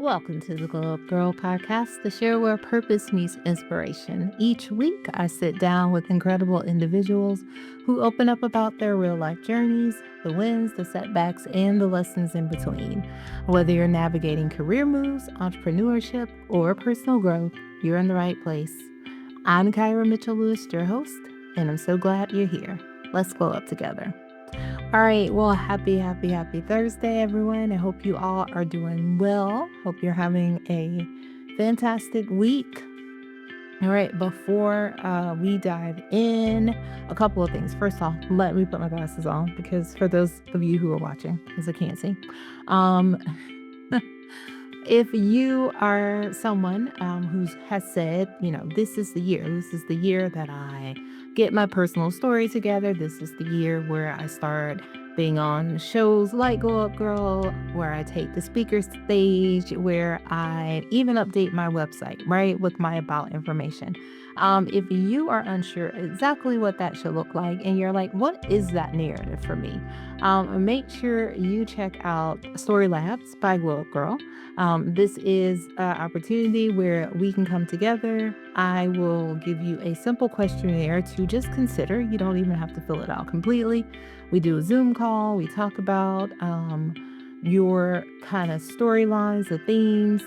Welcome to the Glow Up Girl podcast, the show where purpose meets inspiration. Each week, I sit down with incredible individuals who open up about their real life journeys, the wins, the setbacks, and the lessons in between. Whether you're navigating career moves, entrepreneurship, or personal growth, you're in the right place. I'm Kyra Mitchell Lewis, your host, and I'm so glad you're here. Let's glow up together. All right. Well, happy Thursday, everyone. I hope you all are doing well. Hope you're having a fantastic week. All right. Before we dive in, a couple of things. First off, let me put my glasses on because for those of you who are watching, because I can't see, um, if you are someone who has said, this is the year that I get my personal story together. This is the year where I start being on shows like Glow Up Girl, where I take the speaker stage, where I even update my website, right, with my about information. If you are unsure exactly what that should look like, and you're like, what is that narrative for me? Make sure you check out Story Labs by Glow Up Girl. This is an opportunity where we can come together. I will give you a simple questionnaire to just consider. You don't even have to fill it out completely. We do a Zoom call. We talk about your kind of storylines, the themes.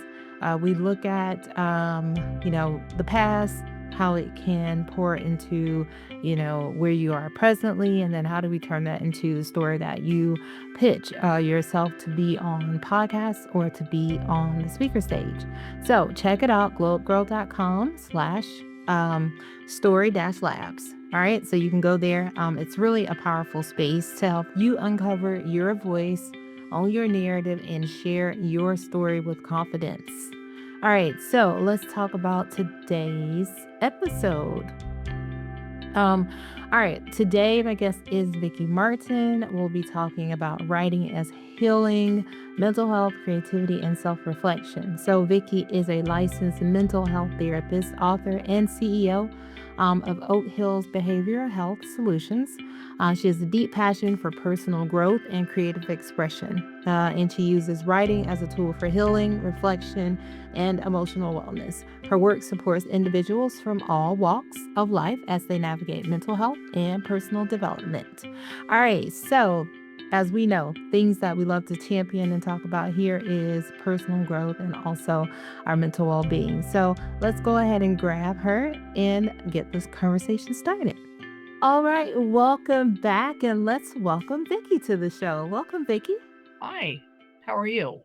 We look at, the past, how it can pour into, where you are presently, and then how do we turn that into the story that you pitch yourself to be on podcasts or to be on the speaker stage. So check it out, glowupgirl.com/story-labs. All right, so you can go there. It's really a powerful space to help you uncover your voice, own your narrative, and share your story with confidence. All right, so let's talk about today's episode. Um, all right, today my guest is Vicky Martin. We'll be talking about writing as healing, mental health, creativity, and self-reflection. So Vicky is a licensed mental health therapist, author, and CEO of Oak Hills Behavioral Health Solutions. She has a deep passion for personal growth and creative expression, and she uses writing as a tool for healing, reflection, and emotional wellness. Her work supports individuals from all walks of life as they navigate mental health and personal development. All right, so as we know, things that we love to champion and talk about here is personal growth and also our mental well being. So let's go ahead and grab her and get this conversation started. All right, welcome back, and let's welcome Vicky to the show. Welcome, Vicky. Hi, how are you?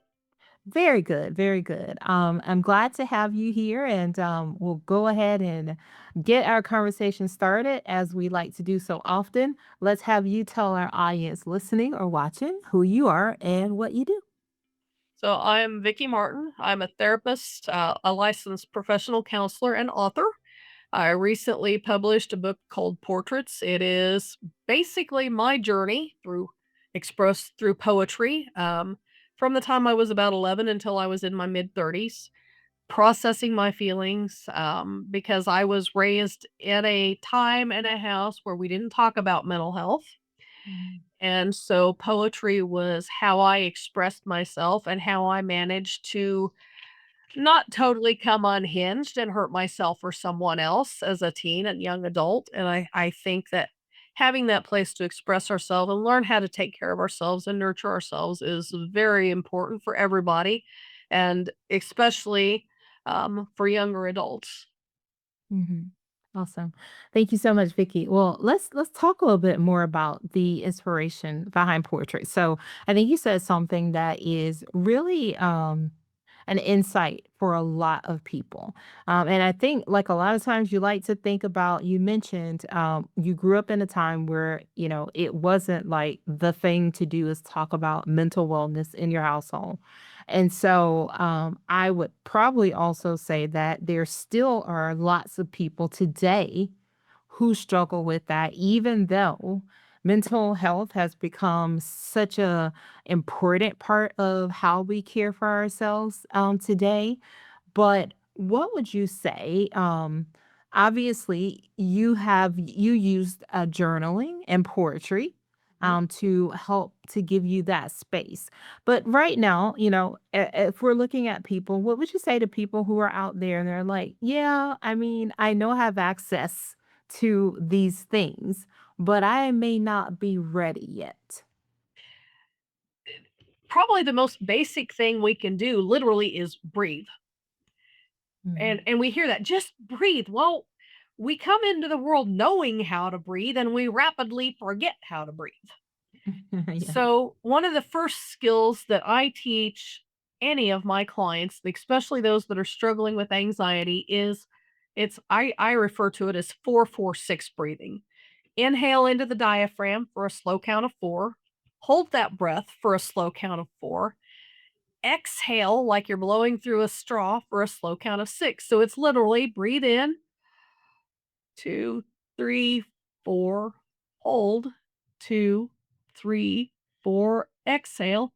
Very good, very good. I'm glad to have you here, and we'll go ahead and get our conversation started as we like to do so often. Let's have you tell our audience listening or watching who you are and what you do. So, I'm Vicky Martin. I'm a therapist, a licensed professional counselor, and author. I recently published a book called Portraits. It is basically my journey expressed through poetry from the time I was about 11 until I was in my mid 30s, processing my feelings because I was raised in a time and a house where we didn't talk about mental health. Mm. And so poetry was how I expressed myself and how I managed to not totally come unhinged and hurt myself or someone else as a teen and young adult. And I think that having that place to express ourselves and learn how to take care of ourselves and nurture ourselves is very important for everybody, and especially for younger adults. Mhm. Awesome. Thank you so much, Vicky. Well, let's talk a little bit more about the inspiration behind poetry. So, I think you said something that is really an insight for a lot of people. And I think, like a lot of times, you like to think about. You mentioned you grew up in a time where it wasn't like the thing to do is talk about mental wellness in your household. And so I would probably also say that there still are lots of people today who struggle with that, even though mental health has become such a important part of how we care for ourselves today. But what would you say? Obviously, you used journaling and poetry. Mhm. to help to give you that space. But right now, if we're looking at people, what would you say to people who are out there and they're like, yeah, I mean, I know I have access to these things, but I may not be ready yet. Probably the most basic thing we can do literally is breathe. And Mhm. and we hear that, "Just breathe." Well, we come into the world knowing how to breathe, and we rapidly forget how to breathe. Yeah. So, one of the first skills that I teach any of my clients, especially those that are struggling with anxiety, is I refer to it as 4-4-6 breathing. Inhale into the diaphragm for a slow count of 4. Hold that breath for a slow count of 4. Exhale like you're blowing through a straw for a slow count of 6. So it's literally breathe in, 2, 3, 4, hold, 2, 3, 4, exhale,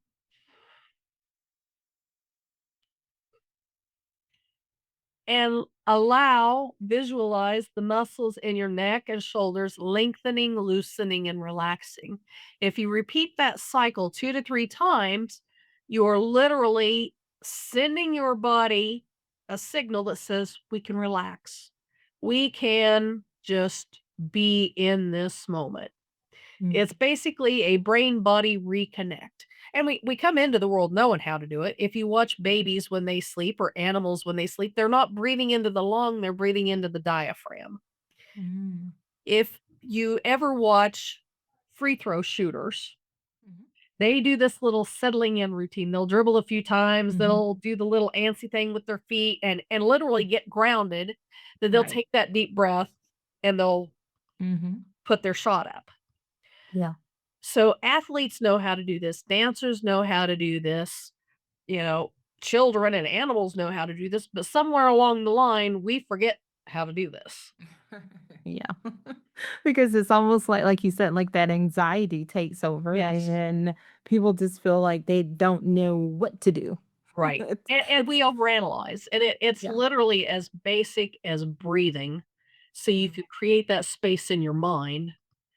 and visualize the muscles in your neck and shoulders lengthening, loosening, and relaxing. If you repeat that cycle 2 to 3 times, you're literally sending your body a signal that says, we can relax. We can just be in this moment. It's Mhm. basically a brain body reconnect. And we come into the world knowing how to do it. If you watch babies when they sleep or animals when they sleep, they're not breathing into the lung, they're breathing into the diaphragm. Mm. If you ever watch free throw shooters, Mhm. they do this little settling in routine. They'll dribble a few times, Mhm. they'll do the little antsy thing with their feet and literally get grounded. Then they'll Right. take that deep breath and they'll Mhm. put their shot up. Yeah. So athletes know how to do this, dancers know how to do this, you know, children and animals know how to do this, but somewhere along the line, we forget how to do this. Yeah. Because it's almost like you said, like that anxiety takes over Yes. and people just feel like they don't know what to do. Right. It's And we overanalyze, and it's yeah. literally as basic as breathing so you Mhm. can create that space in your mind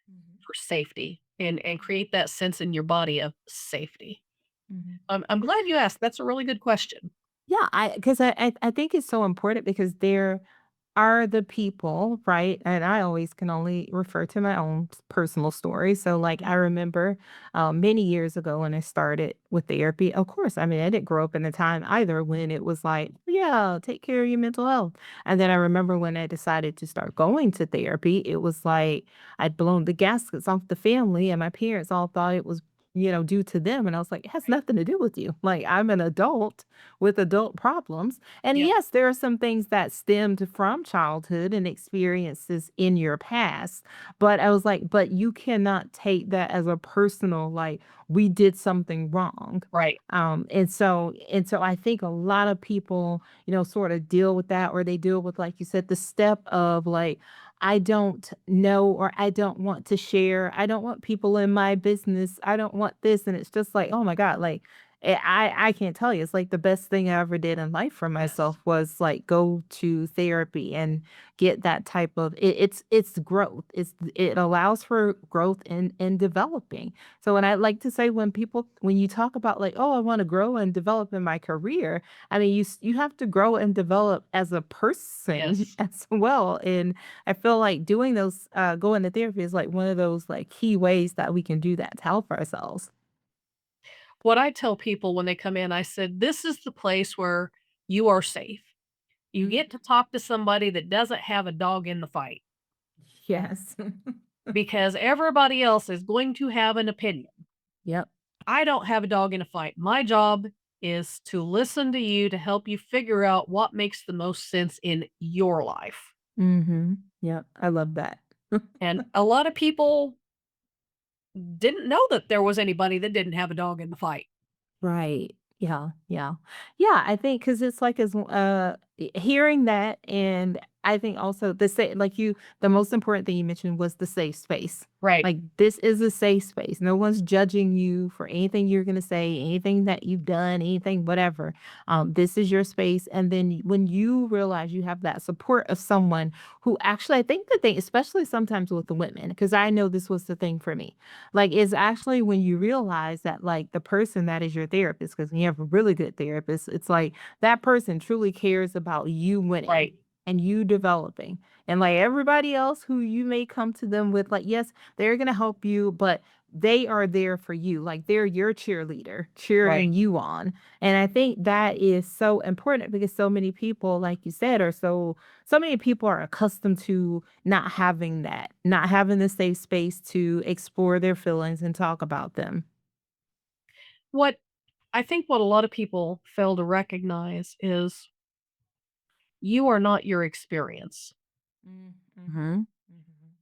Mhm. for safety and create that sense in your body of safety. Mhm. I'm glad you asked. That's a really good question. Yeah, I think it's so important because there are the people, right? And I always can only refer to my own personal story. So, like, Mhm. I remember many years ago when I started with therapy. Of course, I mean, I didn't grow up in a time either when it was like, yeah, take care of your mental health. And then I remember when I decided to start going to therapy, it was like I'd blown the gaskets off the family, and my parents all thought it was due to them. And I was like, it has Right. nothing to do with you. Like, I'm an adult with adult problems. And Yep. yes, there are some things that stemmed from childhood and experiences in your past. But I was like, but you cannot take that as a personal, like, we did something wrong. Right. And so I think a lot of people, sort of deal with that, or they deal with, like you said, the step of like, I don't know, or I don't want to share. I don't want people in my business. I don't want this. And it's just like, oh my God, like I can't tell you. It's like the best thing I ever did in life for Yes. myself was like go to therapy and get that type of it's growth. It allows for growth in developing. So when I like to say when you talk about like, oh, I want to grow and develop in my career, I mean you have to grow and develop as a person Yes. as well. And I feel like doing those going to therapy is like one of those like key ways that we can do that to help ourselves. What I tell people when they come in, I said, "This is the place where you are safe. You get to talk to somebody that doesn't have a dog in the fight Yes. because everybody else is going to have an opinion. Yep. I don't have a dog in a fight. My job is to listen to you to help you figure out what makes the most sense in your life." Mhm. Yep. I love that. And a lot of people didn't know that there was anybody that didn't have a dog in the fight. Right. Yeah, yeah. Yeah, I think because it's like hearing that and I think also the most important thing you mentioned was the safe space. Right, Like, this is a safe space. No one's judging you for anything you're gonna say, anything that you've done, anything, whatever. This is your space. And then when you realize you have that support of someone who actually, I think the thing, especially sometimes with the women, because I know this was the thing for me, like, is actually when you realize that, like, the person that is your therapist, because when you have a really good therapist, it's like that person truly cares about you winning right. and you developing. And like everybody else who you may come to them with, like, yes, they're going to help you, but they are there for you. Like, they're your cheerleader, Right. cheering you on. And I think that is so important because so many people, like you said, so many people are accustomed to not having that, not having the safe space to explore their feelings and talk about them. What I think what a lot of people fail to recognize is you are not your experience. Mhm. Mhm.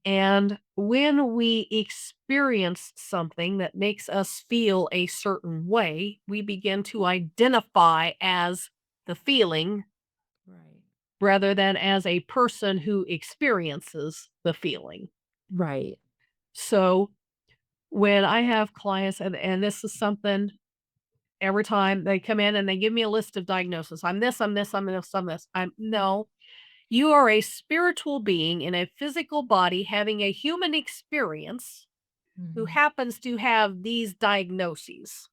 And when we experience something that makes us feel a certain way, we begin to identify as the feeling Right. rather than as a person who experiences the feeling. Right. So when I have clients, and this is something every time they come in and they give me a list of diagnoses, I'm this, I'm this, I'm this, I'm this. I'm no, you are a spiritual being in a physical body having a human experience who Mhm. happens to have these diagnoses.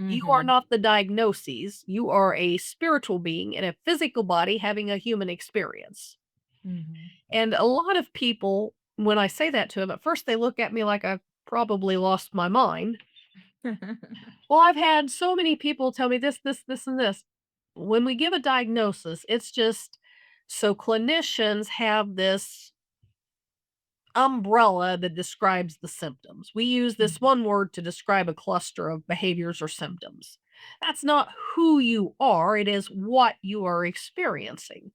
You are Mhm. not the diagnoses. You are a spiritual being in a physical body having a human experience. Mhm. And a lot of people, when I say that to them, at first they look at me like I've probably lost my mind. Well, I've had so many people tell me this, this, this, and this. When we give a diagnosis, it's just so clinicians have this umbrella that describes the symptoms. We use this Mhm. one word to describe a cluster of behaviors or symptoms. That's not who you are, it is what you are experiencing.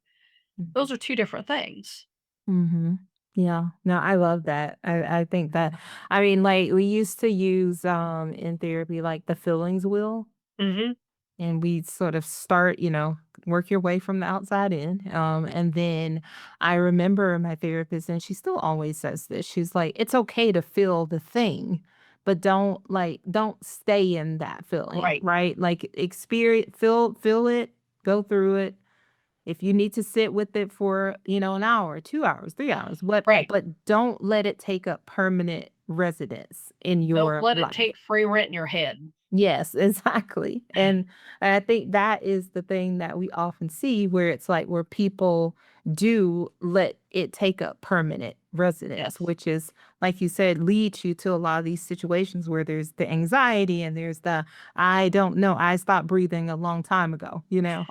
Those Mhm. are two different things. Mhm. Yeah. No, I love that. I think that I mean, like, we used to use, in therapy, like, the feelings wheel, Mhm. and we sort of start, work your way from the outside in. And then I remember my therapist, and she still always says this. She's like, it's okay to feel the thing, but don't stay in that feeling, Right. right? Like, experience, feel it, go through it. If you need to sit with it for, an hour, 2 hours, 3 hours, Right. but don't let it take up permanent residence in Don't your let it life. take free rent in your head. Yes, exactly. And I think that is the thing that we often see where it's like where people do let it take up permanent residence, Yes. which is, like you said, leads you to a lot of these situations where there's the anxiety and there's the, I don't know, I stopped breathing a long time ago,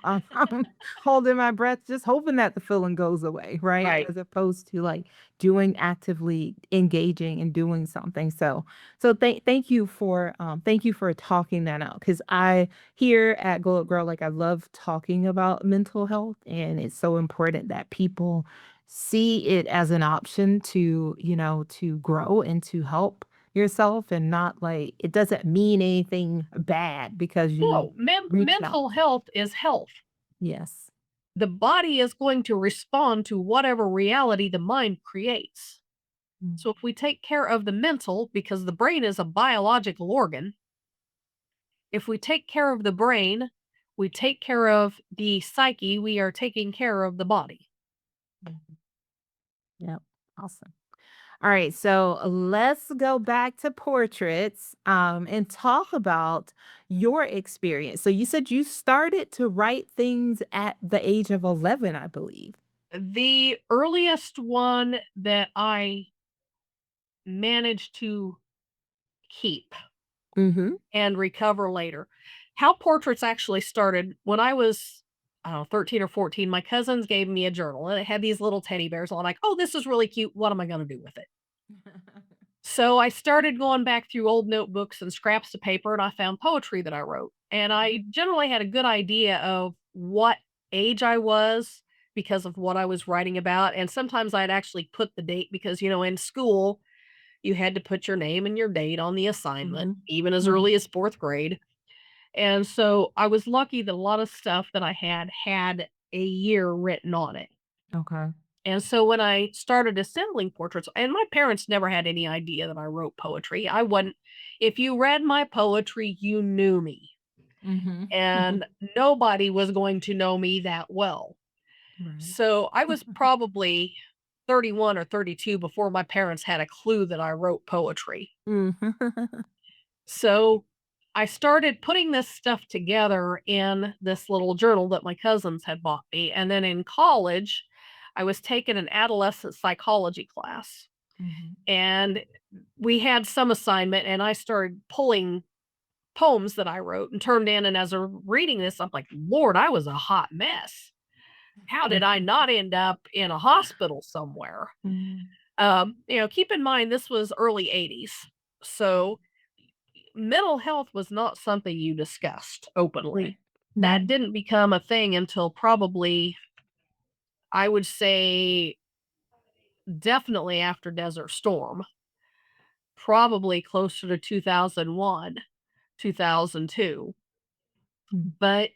I'm holding my breath, just hoping that the feeling goes away, right? Right. As opposed to like doing actively engaging and doing something. So thank you for talking that out because I here at Glow Up Girl, like, I love talking about mental health, and it's so important that people see it as an option to, to grow and to help yourself, and not like it doesn't mean anything bad because you No, reached out. mental health is health. Yes. The body is going to respond to whatever reality the mind creates. Mm. So if we take care of the mental, because the brain is a biological organ, if we take care of the brain, we take care of the psyche, we are taking care of the body. Mhm. Yep. Awesome. All right, so let's go back to portraits, and talk about your experience. So you said you started to write things at the age of 11, I believe. The earliest one that I managed to keep Mhm. and recover later. How portraits actually started when I was, I don't know, 13 or 14, my cousins gave me a journal and it had these little teddy bears. I'm like, oh, this is really cute. What am I going to do with it? So I started going back through old notebooks and scraps of paper and I found poetry that I wrote. And I Mhm. generally had a good idea of what age I was because of what I was writing about. And sometimes I'd actually put the date because, in school, you had to put your name and your date on the assignment, Mhm. even as Mhm. early as fourth grade. And so I was lucky that a lot of stuff that I had a year written on it. Okay. And so when I started assembling portraits, and my parents never had any idea that I wrote poetry. I wasn't If you read my poetry, you knew me. Mhm. And nobody was going to know me that well. Right. So I was probably 31 or 32 before my parents had a clue that I wrote poetry. Mhm. So I started putting this stuff together in this little journal that my cousins had bought me. And then in college, I was taking an adolescent psychology class, Mhm. and we had some assignment, and I started pulling poems that I wrote and turned in. And as I'm reading this, I'm like, Lord, I was a hot mess. How did I not end up in a hospital somewhere? Mhm. Keep in mind this was early 80s. So mental health was not something you discussed Right. openly. That Mhm. didn't become a thing until probably, I would say, definitely after Desert Storm, probably closer to 2001, 2002. Mm. But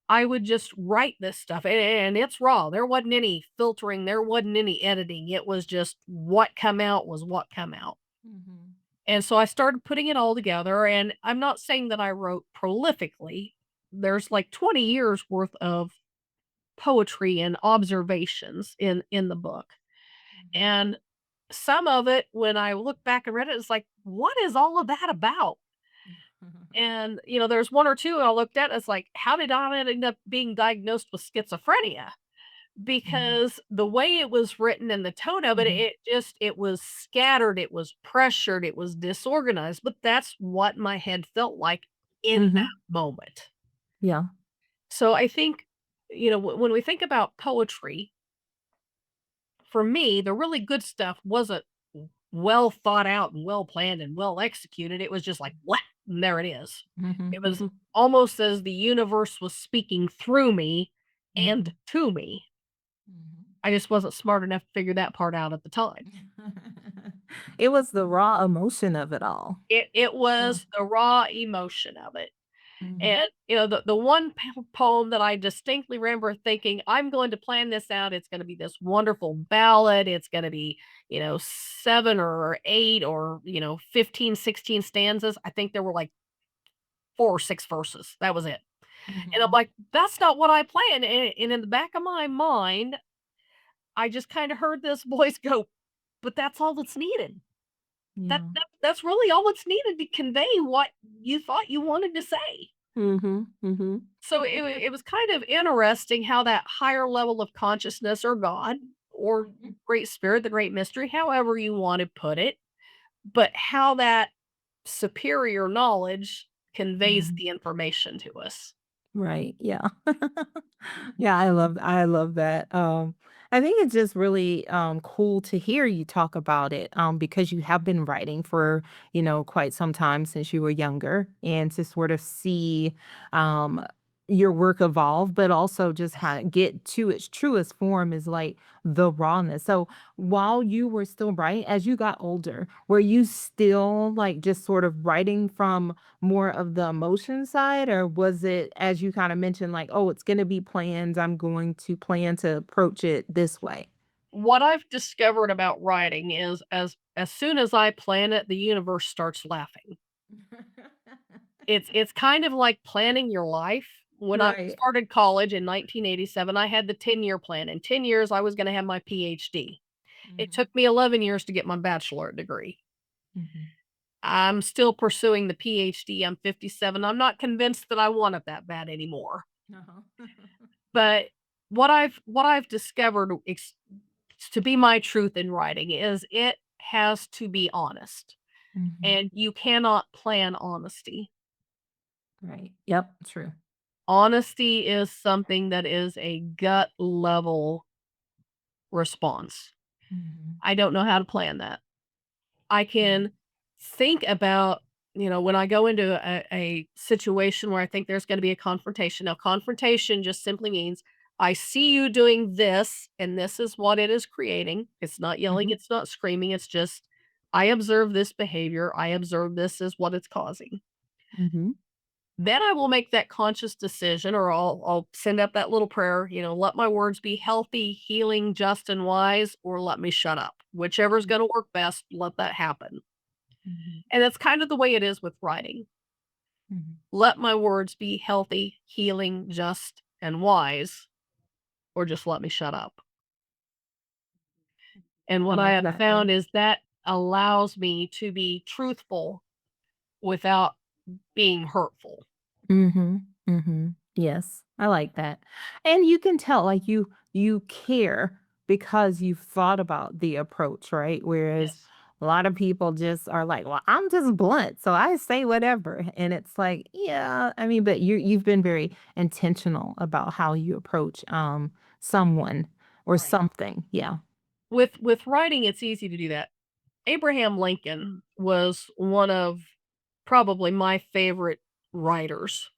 I would just write this stuff, and it's raw. There wasn't any filtering, there wasn't any editing. It was just what come out was what come out. Mhm. And so I started putting it all together, and I'm not saying that I wrote prolifically. There's like 20 years worth of poetry and observations in the book. Mhm. And some of it, when I look back and read it, it's like, what is all of that about? And there's one or two I looked at, it's like, how did I end up being diagnosed with schizophrenia? Mhm. Because the way it was written and the tone of it, Mhm. it was scattered, it was pressured, it was disorganized, but that's what my head felt like in that Mhm. moment. Yeah. So I think, when we think about poetry, for me, the really good stuff wasn't well thought out and well planned and well executed. It was just like, what? And there it is. Mhm. It was almost as the universe was speaking through me and Mhm. to me. Mhm. I just wasn't smart enough to figure that part out at the time. It was the raw emotion of it all. It Yeah. was the raw emotion of it. Mhm. And, the one poem that I distinctly remember thinking, "I'm going to plan this out, it's gonna be this wonderful ballad, it's gonna be, 7 or 8 or, 15, 16 stanzas." I think there were, like, 4 or 6 verses, that was it. And I'm Mhm. like, "That's not what I planned," and in the back of my mind, I just kinda heard this voice go, "But that's all that's needed. Yeah. That's really all that's needed to convey what you thought you wanted to say." Mhm. Mhm. So it was kind of interesting how that higher level of consciousness, or God, or Mhm. great spirit, the great mystery, however you want to put it, but how that superior knowledge conveys Mhm. the information to us. Right, yeah. Yeah, I love that. I think it's just really, cool to hear you talk about it, because you have been writing for, quite some time since you were younger, and to sort of see, um, your work evolve, but also just kinda get to its truest form is, like, the rawness. So, while you were still writing as you got older, were you still, like, just sort of writing from more of the emotion side, or was it, as you kinda mentioned, like, "Oh, it's gonna be planned, I'm going to plan to approach it this way?" What I've discovered about writing is as soon as I plan it, the universe starts laughing. It's kind of like planning your life. When I Right. started college in 1987, I had the 10-year plan. In 10 years, I was gonna have my PhD. It Mhm, took me 11 years to get my bachelorate degree. mhm. I'm still pursuing the PhD. I'm 57. I'm not convinced that I want it that bad anymore. Uh-huh. But what I've discovered to be my truth in writing is it has to be honest, Mhm. and you cannot plan honesty. Right. Yep, true. Honesty is something that is a gut level response. Mhm, I don't know how to plan that. I mhm, can think about, when I go into a situation where I think there's going to be a confrontation. Now, confrontation just simply means I see you doing this, and this is what it is creating. It's not yelling, mhm, it's not screaming. It's just, I observe this behavior. I observe this is what it's causing. mhm. Then I will make that conscious decision, or I'll send up that little prayer, let my words be healthy, healing, just, and wise, or let me shut up. Whichever's going to work best, let that happen. Mhm. And that's kind of the way it is with writing. Mhm. Let my words be healthy, healing, just, and wise, or just let me shut up. And I what I like have that. Yeah. found is that allows me to be truthful without being hurtful. Mhm. Mhm. Yes, I like that. And you can tell like you care because you've thought about the approach, right? Whereas Yes. a lot of people just are like, "Well, I'm just blunt, so I say whatever." And it's like, yeah, I mean, but you've been very intentional about how you approach someone or Right. something. Yeah. With writing, it's easy to do that. Abraham Lincoln was one of probably my favorite writers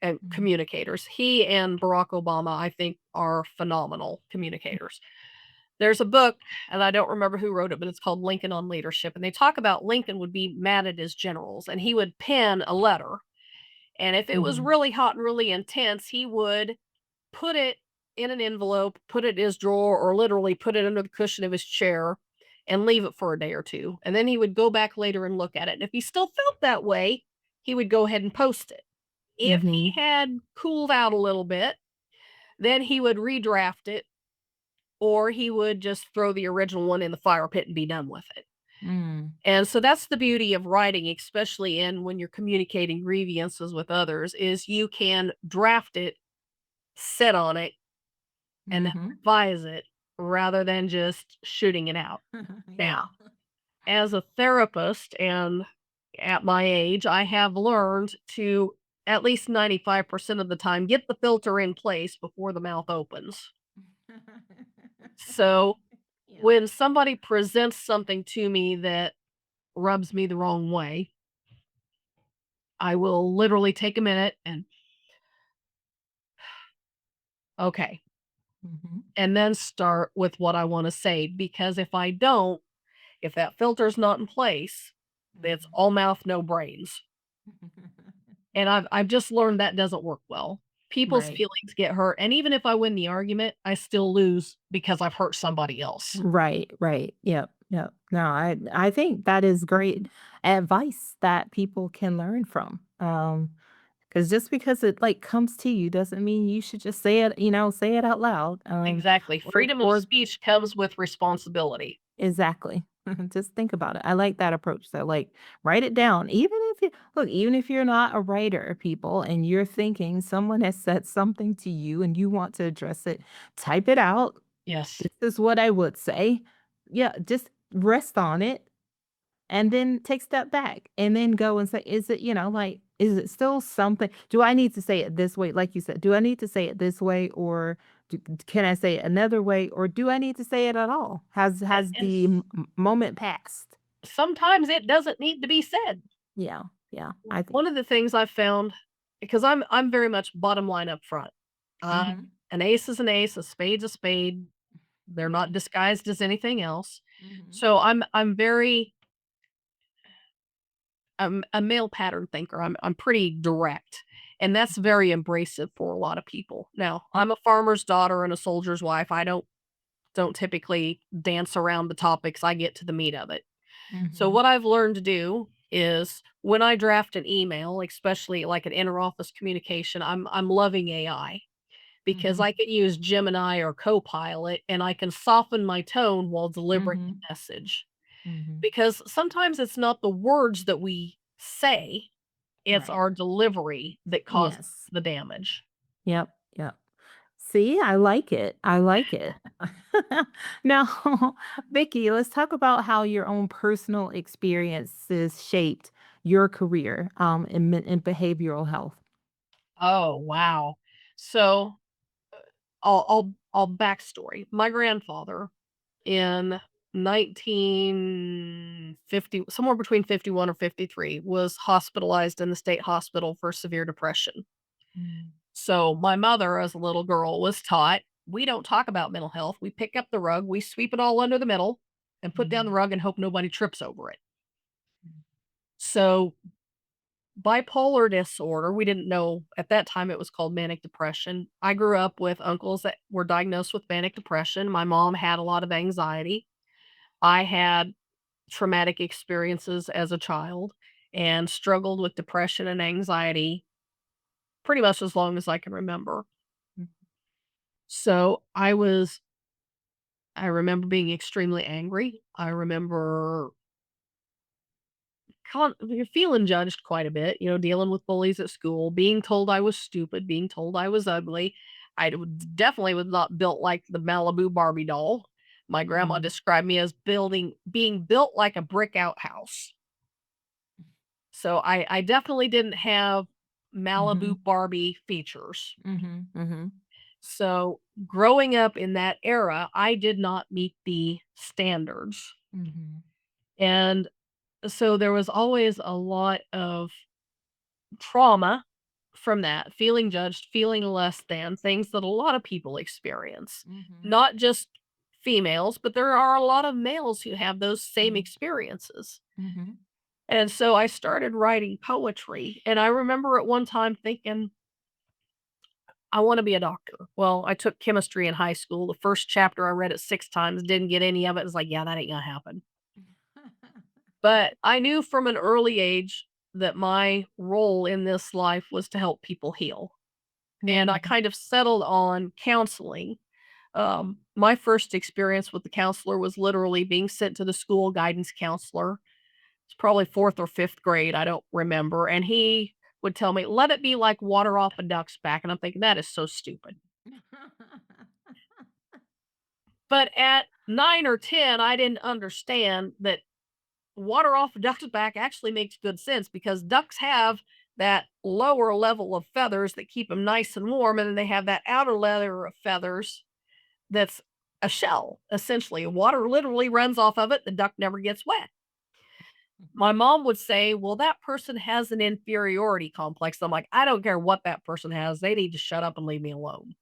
and Mhm. communicators. He and Barack Obama, I think, are phenomenal communicators. There's a book, and I don't remember who wrote it, but it's called Lincoln on Leadership. And they talk about Lincoln would be mad at his generals, and he would pen a letter. And if it was Mhm. really hot and really intense, he would put it in an envelope, put it in his drawer, or literally put it under the cushion of his chair and leave it for a day or two. And then he would go back later and look at it. And if he still felt that way, he would go ahead and post it. If Mhm. he had cooled out a little bit, then he would redraft it, or he would just throw the original one in the fire pit and be done with it. Mm. And so that's the beauty of writing, especially in when you're communicating grievances with others, is you can draft it, sit on it, and Mhm. revise it rather than just shooting it out. Now, Yeah. as a therapist and at my age, I have learned to at least 95% of the time get the filter in place before the mouth opens. So Yeah. when somebody presents something to me that rubs me the wrong way, I will literally take a minute and, okay, Mhm. and then start with what I want to say. Because if I don't, if that filter's not in place, it's Mhm. all mouth, no brains. And I've just learned that doesn't work well. People's Right. feelings get hurt, and even if I win the argument, I still lose because I've hurt somebody else. Right, right. Yep, yep. No, I think that is great advice that people can learn from. Because just because it like comes to you doesn't mean you should just say it, say it out loud. Exactly. Or Freedom of or speech comes with responsibility. exactly. Just think about it. I like that approach. So like write it down. Even if you're not a writer, people, and you're thinking someone has said something to you and you want to address it, type it out. Yes. This is what I would say. Yeah, just rest on it and then take step back and then go and say, is it, like, is it still something? Do I need to say it this way? Like you said, do I need to say it this way or can I say it another way or do I need to say it at all? Has And the moment passed? sometimes it doesn't need to be said. Yeah, yeah, I think. One of the things I've found, because I'm very much bottom line up front. Mhm, An ace is an ace, a spade's a spade. They're not mhm, disguised as anything else. mhm, So I'm very I'm a male pattern thinker. I'm pretty direct, and that's very abrasive for a lot of people. Now, I'm a farmer's daughter and a soldier's wife. I don't typically dance around the topics. I get to the meat of it. So mhm, what I've learned to do is when I draft an email, especially like an interoffice communication, I'm loving AI because mhm, I can use Gemini or Copilot and I can soften my tone while delivering the mhm, message. mhm. Because sometimes it's not the words that we say, it's Right. our delivery that causes Yes. the damage. Yep. Yep. See, I like it. I like it. Now, Vicky, let's talk about how your own personal experiences shaped your career in behavioral health. Oh, wow. So I'll backstory. My grandfather in 1950, somewhere between 51 or 53, was hospitalized in the state hospital for severe depression. Mm, So my mother, as a little girl, was taught we don't talk about mental health. We pick up the rug, we sweep it all under the middle, and put down the mhm, rug and hope nobody trips over it. mm, So bipolar disorder. We didn't know at that time it was called manic depression. I grew up with uncles that were diagnosed with manic depression. My mom had a lot of anxiety. I had traumatic experiences as a child and struggled with depression and anxiety pretty much as long as I can remember. So I remember being extremely angry. I remember feeling judged quite a bit, dealing with bullies at school, being told I was stupid, being told I was ugly. Definitely was not built like the Malibu Barbie doll. My grandma Mhm. described me as being built like a brick outhouse. So I definitely didn't have Malibu Mhm. Barbie features. Mhm. Mhm. So growing up in that era, I did not meet the standards. Mhm. And so there was always a lot of trauma from that, feeling judged, feeling less than, things that a lot of people experience. Mhm. Not just females, but there are a lot of males who have those same Mhm. experiences. Mhm. And so I started writing poetry, and I remember at one time thinking, I want to be a doctor. Well, I took chemistry in high school. The first chapter I read it 6 times, didn't get any of it. It's like, yeah, that ain't gonna happen. But I knew from an early age that my role in this life was to help people heal. And I Mhm. kind of settled on counseling. My first experience with the counselor was literally being sent to the school guidance counselor. It's probably fourth or fifth grade. I don't remember. And he would tell me, let it be like water off a duck's back. And I'm thinking, that is so stupid. But at 9 or 10, I didn't understand that water off a duck's back actually makes good sense because ducks have that lower level of feathers that keep them nice and warm, and then they have that outer layer of feathers that's a shell, essentially. Water literally runs off of it, the duck never gets wet. My mom would say, "Well, that person has an inferiority complex." I'm like, "I don't care what that person has, they need to shut up and leave me alone."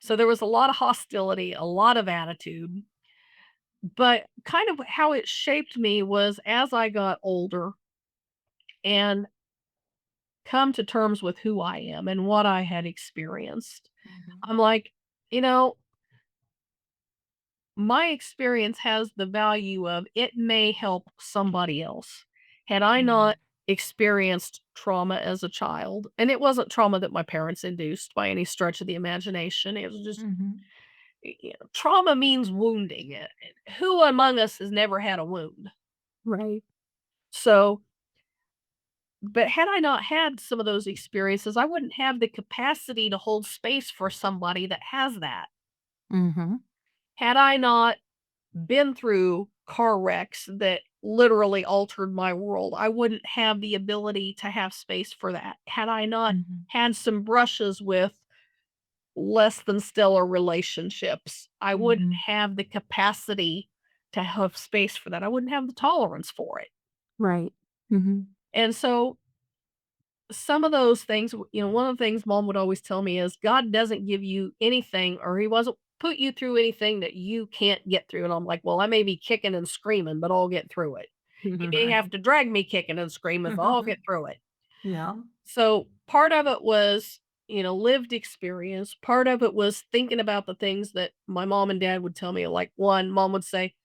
So there was a lot of hostility, a lot of attitude, but kind of how it shaped me was as I got older and come to terms with who I am and what I had experienced. Mhm. I'm like, you know, my experience has the value of it may help somebody else. Had I Mhm. not experienced trauma as a child, and it wasn't trauma that my parents induced by any stretch of the imagination, it was just, Mhm. trauma means wounding. Who among us has never had a wound? Right. So, but had I not had some of those experiences, I wouldn't have the capacity to hold space for somebody that has that. Mhm. Had I not been through car wrecks that literally altered my world, I wouldn't have the ability to have space for that. Had I not Mhm. had some brushes with less than stellar relationships, I wouldn't Mhm. have the capacity to have space for that. I wouldn't have the tolerance for it. Right. Mhm. And so some of those things, one of the things mom would always tell me is God doesn't give you anything or he wasn't put you through anything that you can't get through. And I'm like, well, I may be kicking and screaming, but I'll get through it. You may Right. have to drag me kicking and screaming, but I'll get through it. Yeah. So part of it was, lived experience. Part of it was thinking about the things that my mom and dad would tell me. Like one, mom would say,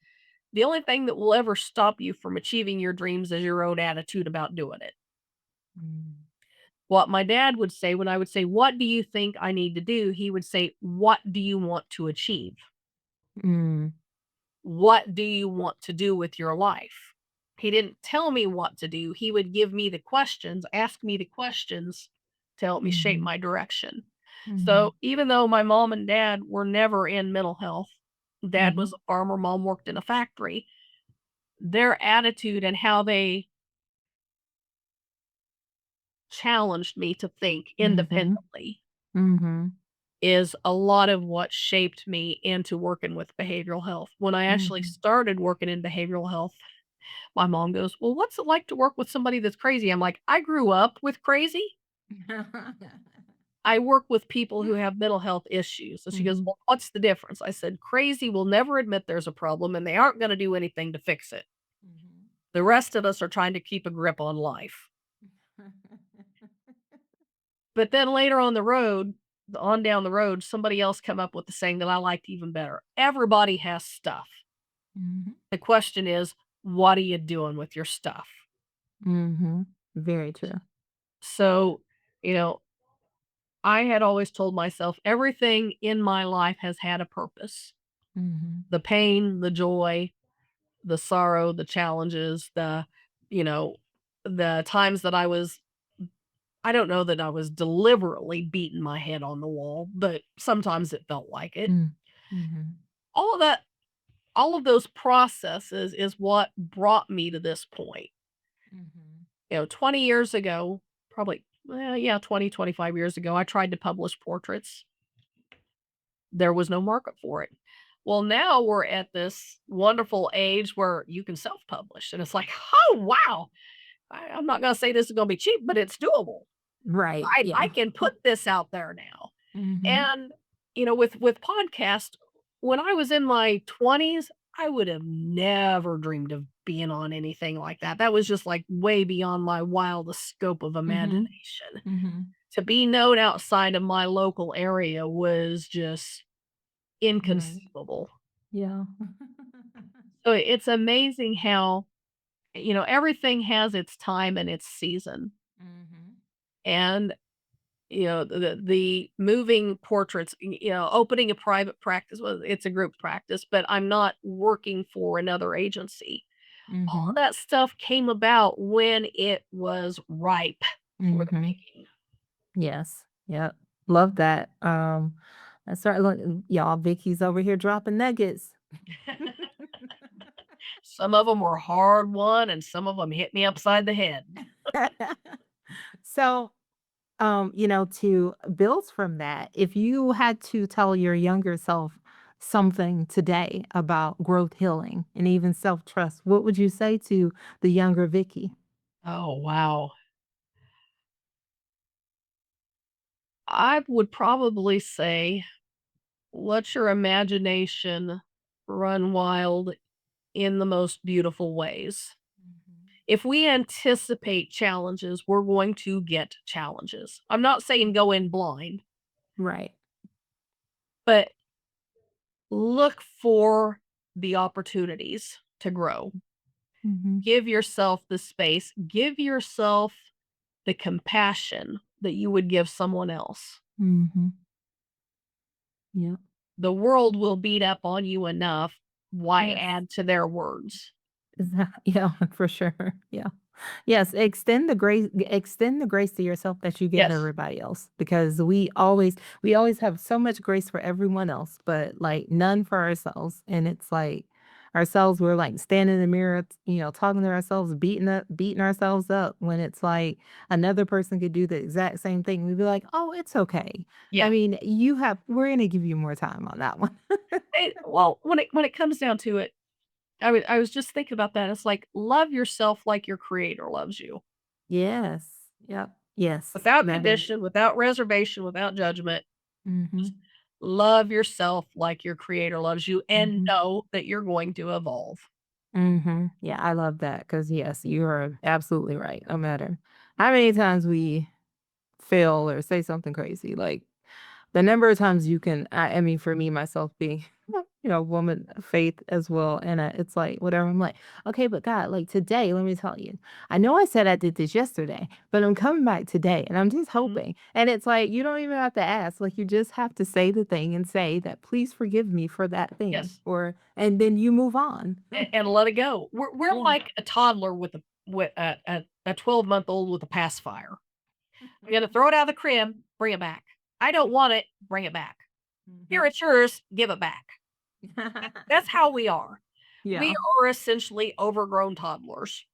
the only thing that will ever stop you from achieving your dreams is your own attitude about doing it. Mm. What my dad would say when I would say, "What do you think I need to do?" He would say, "What do you want to achieve? Mm. What do you want to do with your life?" He didn't tell me what to do. He would give me the questions, ask me the questions to help me shape Mhm. my direction. Mhm. So even though my mom and dad were never in mental health, dad was Mhm. a farmer, mom worked in a factory, their attitude and how they challenged me to think Mhm. independently Mhm. is a lot of what shaped me into working with behavioral health. When I actually Mhm. started working in behavioral health, my mom goes, "Well, what's it like to work with somebody that's crazy?" I'm like, "I grew up with crazy. I work with people who have mental health issues." So she goes, Mhm. "Well, what's the difference?" I said, "Crazy will never admit there's a problem and they aren't going to do anything to fix it. Mhm. The rest of us are trying to keep a grip on life." But then later on down the road, somebody else come up with the saying that I liked even better. Everybody has stuff. Mhm. The question is, what are you doing with your stuff? Mhm. Very true. So, you know, I had always told myself everything in my life has had a purpose. Mhm. The pain, the joy, the sorrow, the challenges, you know, the times that I don't know that I was deliberately beating my head on the wall, but sometimes it felt like it. Mm. Mhm. All of that, all of those processes is what brought me to this point. Mhm. 20 years ago, probably, yeah, 20, 25 years ago, I tried to publish portraits. There was no market for it. Well, now we're at this wonderful age where you can self publish. And it's like, oh, wow. I'm not going to say this is going to be cheap, but it's doable. Right. I Yeah. can put this out there now. Mhm. And, with podcast, when I was in my 20s, I would have never dreamed of being on anything like that. That was just like way beyond my wildest scope of Mhm. imagination. Mhm. To be known outside of my local area was just Right. inconceivable. Yeah. So it's amazing how, everything has its time and its season. Mhm. And the moving portraits, opening a private practice, well, it's a group practice, but I'm not working for another agency. All of Mhm. that stuff came about when it was ripe for the Mhm. picking. Yes. Yep. Love that. I start look y'all, Vicky's over here dropping nuggets. Some of them were hard won, and some of them hit me upside the head. So, to build from that, if you had to tell your younger self something today about growth healing and even self-trust, what would you say to the younger Vicky? Oh, wow. I would probably say, let your imagination run wild in the most beautiful ways. Mhm. If we anticipate challenges, we're going to get challenges. I'm not saying go in blind, Right. but look for the opportunities to grow. Mhm. Give yourself the space, give yourself the compassion that you would give someone else. Mhm. Yep. The world will beat up on you enough. Why Yes. add to their words? Yeah, for sure. Yeah. Yes, extend the grace to yourself that you give Yes. everybody else because we always have so much grace for everyone else, but like none for ourselves. And it's like ourselves, we're like standing in the mirror, talking to ourselves, beating ourselves up when it's like another person could do the exact same thing. We'd be like, oh, it's okay. I Yeah. mean, we're gonna give you more time on that one. Well, when it comes down to it, I was just thinking about that. It's like love yourself like your creator loves you. Yes. Yep. Yes. Without That is. condition, without reservation, without judgment. Mm-hmm. Just love yourself like your creator loves you and Mm-hmm. know that you're going to evolve. Mhm. Yeah, I love that because yes, you are absolutely right. No matter how many times we fail or say something crazy, like the number of times you can I mean, for me, myself being, woman of faith as well, and, it's like, whatever, I'm like, "Okay, but God, like, today, let me tell you, I know I said I did this yesterday, but I'm coming back today, and I'm just Mhm. hoping." And it's like, you don't even have to ask, like, you just have to say the thing and say that, "Please forgive me for that thing," Yes, and then you move on. and let it go. We're Yeah. like a toddler with a 12-month-old with a pacifier. I'm gonna throw it out of the crib, bring it back. I don't want it, bring it back. Here, Mhm. it's yours, give it back. That's how we are. We Yeah. are essentially overgrown toddlers.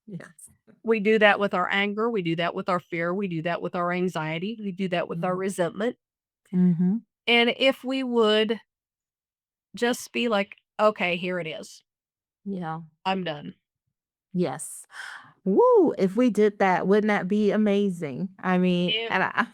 Yes. We do that with our anger, we do that with our fear, we do that with our anxiety, we do that with our Mhm. resentment. Mhm. And if we would just be like, "Okay, here it is. Yeah. I'm done." Yes. Woo! If we did that, wouldn't that be amazing? I mean, It and I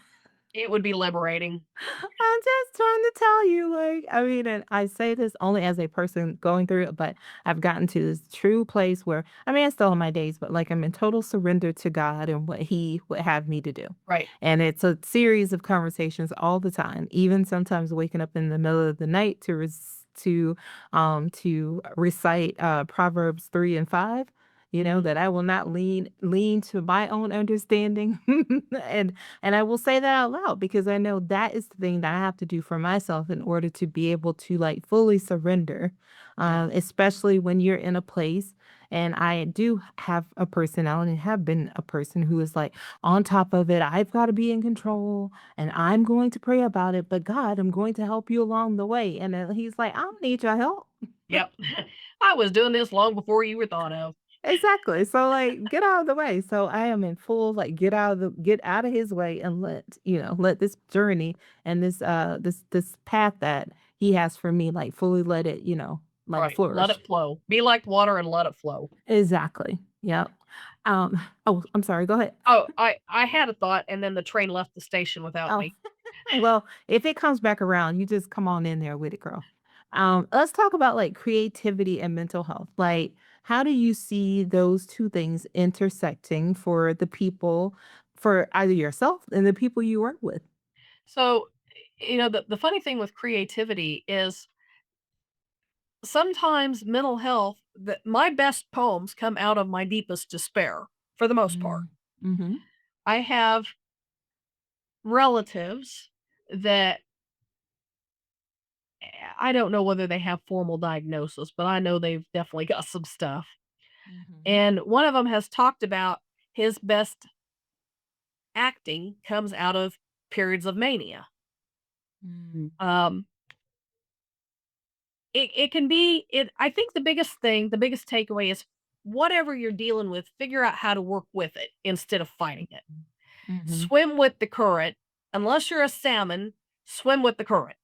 It would be liberating. I'm just trying to tell you, like, I mean, and I say this only as a person going through it, but I've gotten to this true place where, I mean, I still have my days, but like I'm in total surrender to God and what He would have me to do. Right. And it's a series of conversations all the time, even sometimes waking up in the middle of the night to recite Proverbs 3 and 5. Mhm. That I will not lean to my own understanding, and I will say that out loud because I know that is the thing that I have to do for myself in order to be able to like fully surrender, Yeah. especially when you're in a place. And I do have a personality and have been a person who is like on top of it. I've got to be in control and I'm going to pray about it. But God, I'm going to help you along the way. And He's like, I don't need your help. Yep. I was doing this long before you were thought of. Exactly. So, like, get out of the way. So I am in full, like, get out of his way and let this journey and this path that he has for me, like, fully let it, like, Right. Let flourish. it flow. Be like water and let it flow. Exactly. Yep. Oh, I'm sorry. Go ahead. Oh, I had a thought and then the train left the station without Oh, me. well, if it comes back around, you just come on in there with it, girl. Let's talk about like creativity and mental health. Like, how do you see those two things intersecting for the people, for either yourself and the people you work with? So, the funny thing with creativity is sometimes mental health that my best poems come out of my deepest despair for the most part. Mm. Mhm. I have relatives that I don't know whether they have formal diagnosis, but I know they've definitely got some stuff. Mhm. And one of them has talked about his best acting comes out of periods of mania. Mm. Um, it can be it I think the biggest takeaway is whatever you're dealing with, figure out how to work with it instead of fighting it. Mhm. Swim with the current. Unless you're a salmon, swim with the current.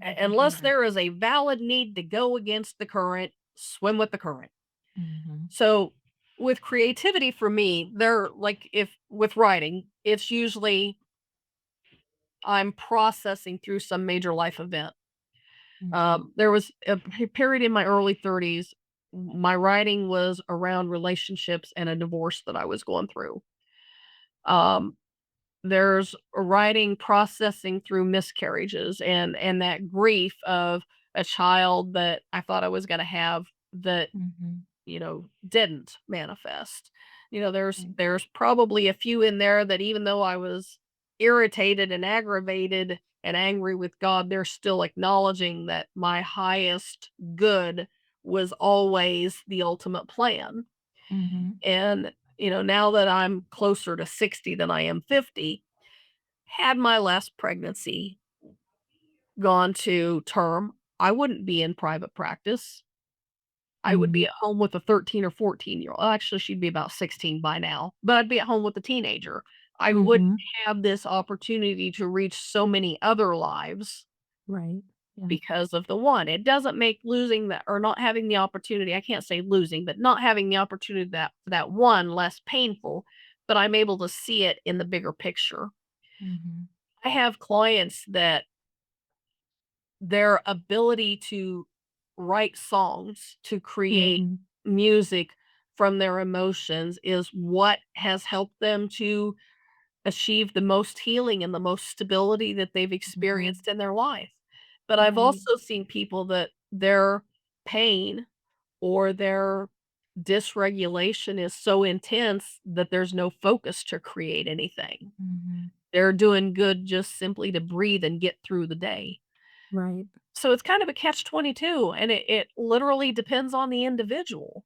Unless Right. there is a valid need to go against the current, swim with the current. Mhm. So with creativity for me, there like if with writing, it's usually I'm processing through some major life event. Mhm. There was a period in my early 30s. My writing was around relationships and a divorce that I was going through. Um, there's a writing processing through miscarriages and that grief of a child that I thought I was going to have that Mhm. didn't manifest. There's Right. there's probably a few in there that even though I was irritated and aggravated and angry with God, they're still acknowledging that my highest good was always the ultimate plan. Mhm. And, now that I'm closer to 60 than I am 50, had my last pregnancy gone to term, I wouldn't be in private practice. I would be Mhm. at home with a 13 or 14-year-old. Actually, she'd be about 16 by now, but I'd be at home with a teenager. I wouldn't Mhm. have this opportunity to reach so many other lives Right. Yeah. because of the one. It doesn't make losing that or not having the opportunity, I can't say losing, but not having the opportunity that one less painful, but I'm able to see it in the bigger picture. Mhm. I have clients that their ability to write songs, to create Mhm. music from their emotions is what has helped them to achieve the most healing and the most stability that they've Mhm. experienced in their life. But I've Right. also seen people that their pain or their dysregulation is so intense that there's no focus to create anything. Mhm. They're doing good just simply to breathe and get through the day. Right. So it's kind of a catch-22, and it literally depends on the individual.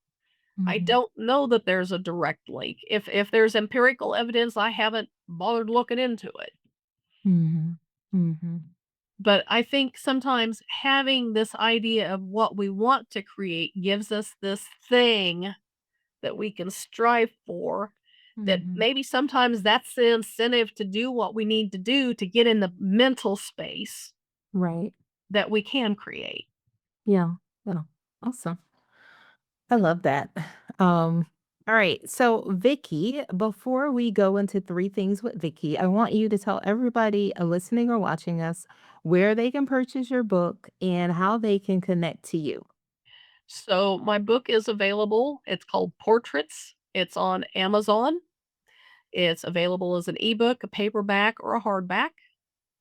I Mhm. don't know that there's a direct link. If there's empirical evidence, I haven't bothered looking into it. Mhm. Mhm. But I think sometimes having this idea of what we want to create gives us this thing that we can strive for, that Mhm. maybe sometimes that's the incentive to do what we need to do to get in the mental space Right. that we can create. Yeah. Yeah. Awesome. I love that. Um, All right. So, Vicky, before we go into three things with Vicky, I want you to tell everybody listening or watching us where they can purchase your book and how they can connect to you. So my book is available. It's called Portraits. It's on Amazon. It's available as an ebook, a paperback, or a hardback.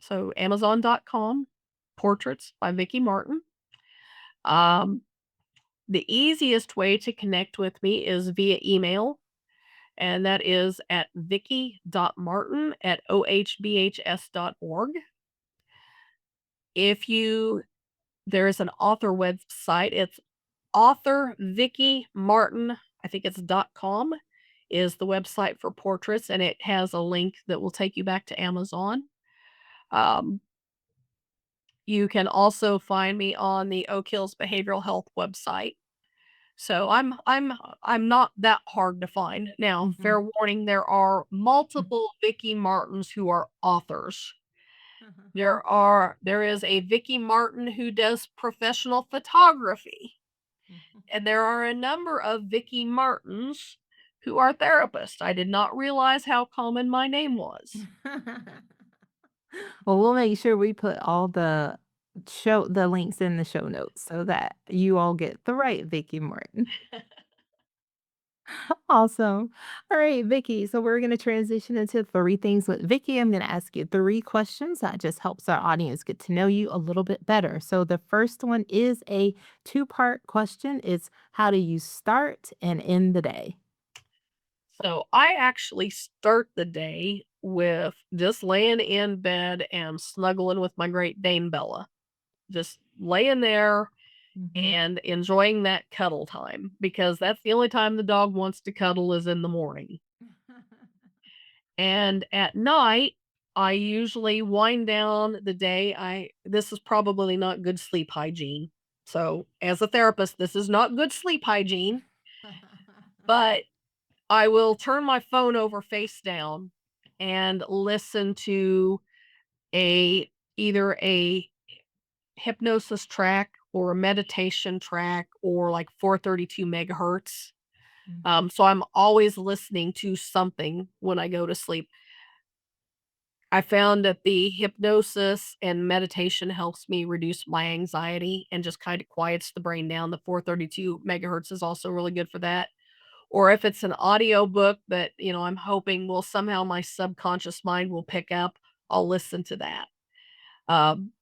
So Amazon.com, Portraits by Vicky Martin. Um, the easiest way to connect with me is via email, and that is at vicky.martin@ohbhs.org. If you There is an author website. It's author Vicky Martin, I think it's .com is the website for portraits, and it has a link that will take you back to Amazon. Um, you can also find me on the Oak Hills Behavioral Health website. So I'm not that hard to find. Now, Mhm. fair warning, there are multiple Vicky Martins who are authors. There is a Vicky Martin who does professional photography. And there are a number of Vicky Martins who are therapists. I did not realize how common my name was. Well, we'll make sure we put all the links in the show notes so that you all get the right Vicky Martin. Awesome. All right, Vicky. So we're going to transition into three things with Vicky. I'm going to ask you three questions that just helps our audience get to know you a little bit better. So the first one is a two-part question. It's how do you start and end the day? So I actually start the day with just laying in bed and snuggling with my Great Dane Bella. Just laying there Mhm. and enjoying that cuddle time because that's the only time the dog wants to cuddle is in the morning. And at night, I usually wind down the day. I This is probably not good sleep hygiene. So, as a therapist, this is not good sleep hygiene, but I will turn my phone over face down and listen to a either a hypnosis track or a meditation track or like 432 megahertz. Mhm. So I'm always listening to something when I go to sleep. I found that the hypnosis and meditation helps me reduce my anxiety and just kind of quiets the brain down. The 432 megahertz is also really good for that. Or if it's an audio book that, I'm hoping will somehow my subconscious mind will pick up, I'll listen to that. Um,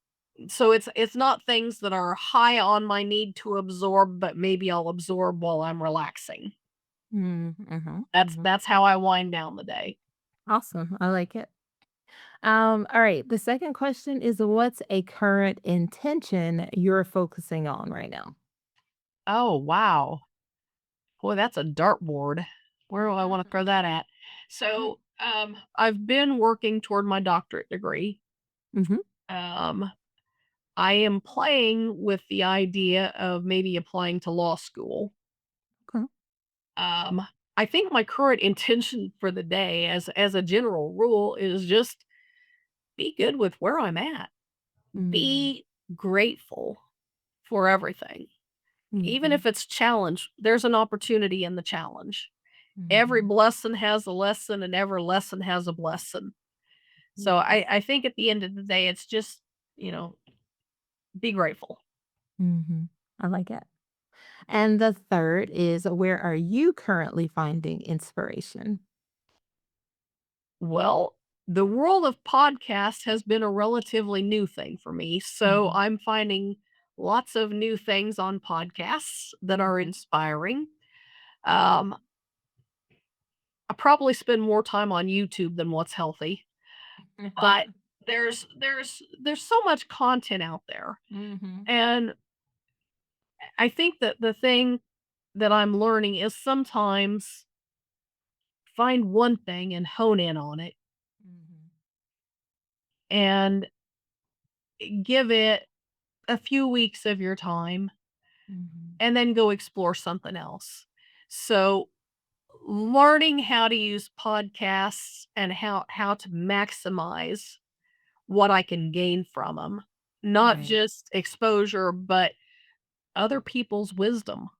so it's not things that are high on my need to absorb, but maybe I'll absorb while I'm relaxing. Mm, mhm, mhm. That's how I wind down the day. Awesome. I like it. All right. The second question is what's a current intention you're focusing on right now? Oh, wow. Boy, that's a dartboard. Where do I wanna throw that at? So, I've been working toward my doctorate degree. Mhm. Um, I am playing with the idea of maybe applying to law school. Okay. Um, I think my current intention for the day as a general rule is just be good with where I'm at. Mm, Be grateful for everything. Even mhm, if it's challenge, there's an opportunity in the challenge. Every mhm. blessing has a lesson and every lesson has a blessing. So Yes. I think at the end of the day, it's just, you know, be grateful. Mhm. I like it. And the third is where are you currently finding inspiration? Well, the world of podcasts has been a relatively new thing for me. So Mhm, I'm finding lots of new things on podcasts that are mhm. inspiring. Um, I probably spend more time on YouTube than what's healthy, but there's so much content out there. Mhm, And I think that the thing that I'm learning is sometimes find one thing and hone in on it mhm, and give it a few weeks of your time mhm, and then go explore something else. So, learning how to use podcasts and how to maximize what I can gain from them, not right. just exposure, but other people's wisdom.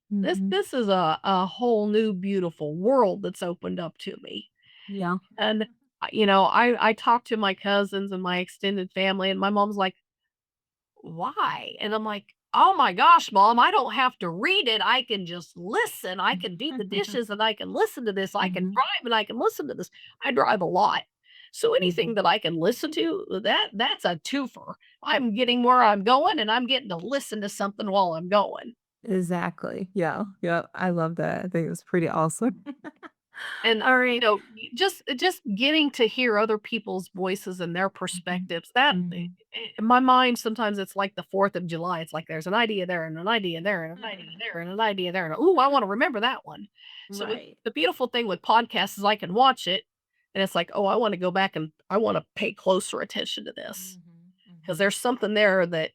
This Mhm. this is a whole new beautiful world that's opened up to me. Yeah. And, I talk to my cousins and my extended family, and my mom's like, "Why?" And I'm like, "Oh my gosh, mom, I don't have to read it. I can just listen. I can do the dishes and I can listen to this. I can Mhm. drive and I can listen to this." I drive a lot. So anything Mhm. that I can listen to, that's a twofer. I'm getting where I'm going and I'm getting to listen to something while I'm going. Exactly. Yeah. Yep. I love that. I think it's pretty awesome. And, All right. just getting to hear other people's voices and their Mhm. perspectives, Mhm. in my mind, sometimes it's like the 4th of July. It's like there's an idea there and an idea there and an idea there and an idea there, and, "Ooh, I wanna remember that one." So, with Right. the beautiful thing with podcasts is I can watch it, and it's like, "Oh, I wanna go back and I wanna pay closer attention to this Mhm. because Mhm. there's something there that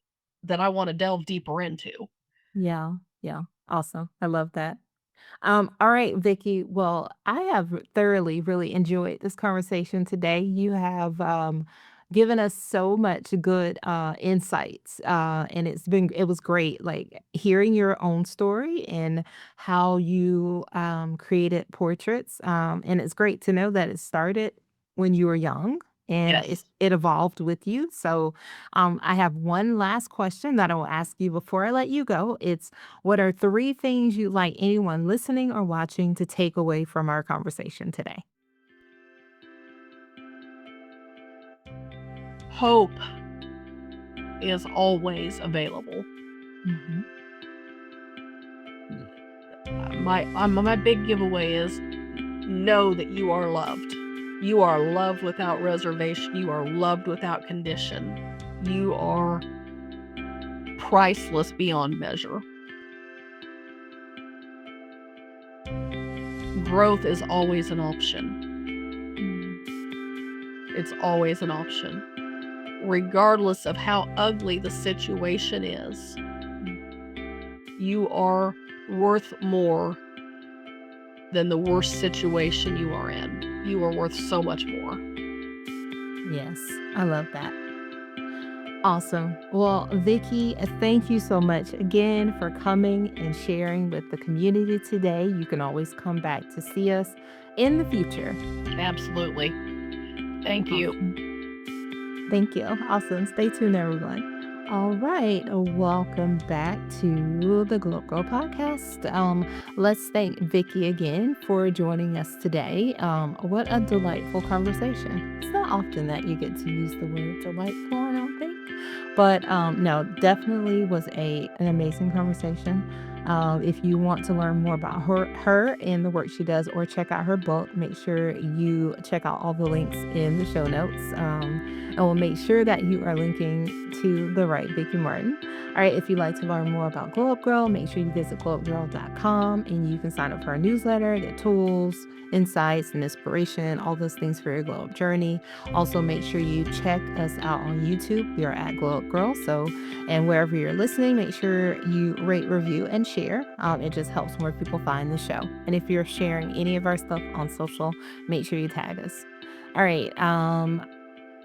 I wanna delve deeper into." Yeah. Yeah. Awesome. I love that. All right, Vicky. Well, I have thoroughly really enjoyed this conversation today. You have given us so much good insights, and it was great, like hearing your own story and how you created portraits. And it's great to know that it started when you were young and Yes. it evolved with you. So, I have one last question that I will ask you before I let you go. It's what are 3 things you'd like anyone listening or watching to take away from our conversation today? Hope is always available. Mhm. My big giveaway is know that you are loved. You are loved without reservation. You are loved without condition. You are priceless beyond measure. Growth is always an option. Mm. It's always an option. Regardless of how ugly the situation is, Mm. you are worth more than the worst situation you are in. You are worth so much more. Yes, I love that. Awesome. Well, Vicky, thank you so much again for coming and sharing with the community today. You can always come back to see us in the future. Absolutely. Thank you. Awesome. Thank you. Awesome. Stay tuned, everyone. All right. Welcome back to the Glow Girl podcast. Let's thank Vicky again for joining us today. What a delightful conversation. It's not often that you get to use the word delightful, I don't think. But no, definitely was an amazing conversation. If you want to learn more about her and the work she does, or check out her book, make sure you check out all the links in the show notes. And we'll make sure that you are linking to the right Vicky Martin. All right, if you'd like to learn more about Glow Up Girl, make sure you visit glowupgirl.com and you can sign up for our newsletter, the tools, insights, and inspiration, all those things for your glow up journey. Also, make sure you check us out on YouTube. We are at Glow Up Girl. So, and wherever you're listening, make sure you rate, review, and share. It just helps more people find the show. And if you're sharing any of our stuff on social, make sure you tag us. All right.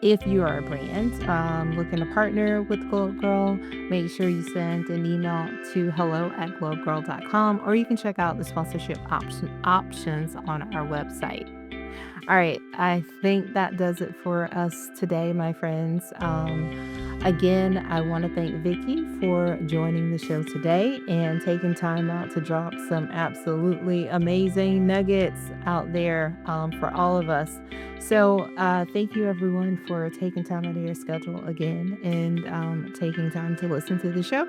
If you are a brand looking to partner with Glow Up Girl, make sure you send an email to hello@glowupgirl.com, or you can check out the sponsorship options on our website. All right. I think that does it for us today, my friends. Again, I want to thank Vicky for joining the show today and taking time out to drop some absolutely amazing nuggets out there for all of us. So, thank you everyone for taking time out of your schedule again and taking time to listen to the show.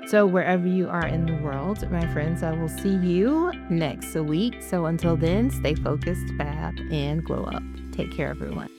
So, wherever you are in the world, my friends, I will see you next week. So, until then, stay focused, fab, and glow up. Take care, everyone.